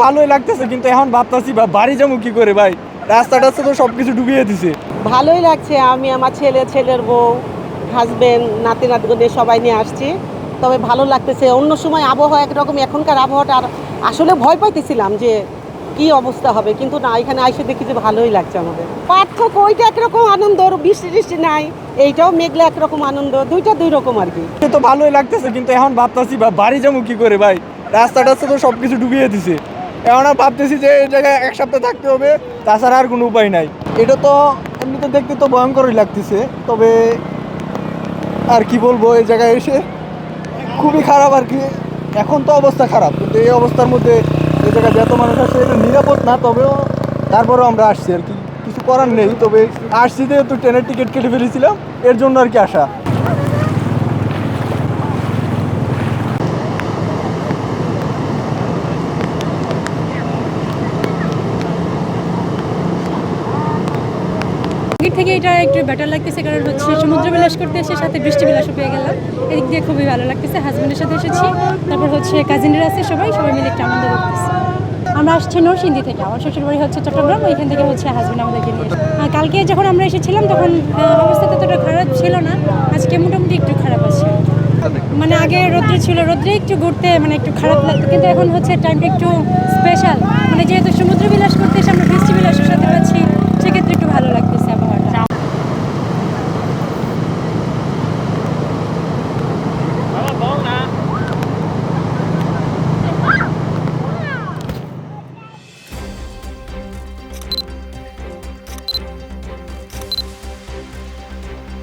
ভালোই লাগতেছে, কিন্তু এখন ভাবতেছি বাড়ি যাবো কি করে ভাই। রাস্তাটা তো সবকিছু ডুবিয়ে দিছে। ভালোই লাগছে। আমি আমার ছেলের বউ, হাজবেন্ড, নাতি নাতনি নিয়ে সবাই নিয়ে আসছি। তবে ভালো লাগতেছে। অন্য সময় আবহাওয়া একরকম, এখনকার আবহাওয়াটা আসলে ভয় পাইতেছিলাম যে কি অবস্থা হবে, কিন্তু না, এখানে আইসে দেখি যে ভালোই লাগছে আমাদের। পার্থক্য ওইটা একরকম আনন্দ, বৃষ্টি টিষ্টি নাই, এইটাও মেঘলা একরকম আনন্দ, দুইটা দুই রকম আর কি। তো ভালোই লাগতেছে, কিন্তু এখন ভাবতেছি বাড়ি যাবো কি করে ভাই। রাস্তাটা তো সবকিছু ডুবিয়ে দিছে। এখন আর ভাবতেছি যে এই জায়গায় এক সপ্তাহ থাকতে হবে, তাছাড়া আর কোনো উপায় নাই। এটা তো এমনিতে দেখতে তো ভয়ঙ্করই লাগতেছে, তবে আর কি বলবো, এই জায়গায় এসে খুবই খারাপ আর কি। এখন তো অবস্থা খারাপ, কিন্তু এই অবস্থার মধ্যে এই জায়গায় যত মানুষ আসছে এটা নিরাপদ না, তবেও তারপরেও আমরা আসছি আর কি, কিছু করার নেই। তবে আসছি যেহেতু ট্রেনের টিকিট কেটে ফেলেছিলাম, এর জন্য আর কি আসা। আগের থেকে এটা একটু বেটার লাগতেছে, কারণ হচ্ছে সমুদ্র বিলাস করতে এসে সাথে বৃষ্টি বিলাসও পেয়ে গেলাম। এদিক দিয়ে খুবই ভালো লাগতেছে। হাজব্যান্ডের সাথে এসেছি, তারপর হচ্ছে কাজিনরা আছে, সবাই মিলে একটু আনন্দ করতেছি। আমরা আসছি নরসিংদী থেকে, আমার শ্বশুরবাড়ি হচ্ছে চট্টগ্রাম, ওইখান থেকে হচ্ছে হাজব্যান্ড আমাদেরকে নিয়ে এসেছে। আর কালকে যখন আমরা এসেছিলাম তখন অবস্থা ততটা খারাপ ছিল না, আজকে মোটামুটি একটু খারাপ আছে। মানে আগে রৌদ্র ছিল, রৌদ্রে একটু ঘুরতে মানে একটু খারাপ লাগতো, কিন্তু এখন হচ্ছে টাইমটা একটু স্পেশাল। মানে যেহেতু সমুদ্র বিলাস করতে এসে আমরা বৃষ্টি বিলাসের সাথে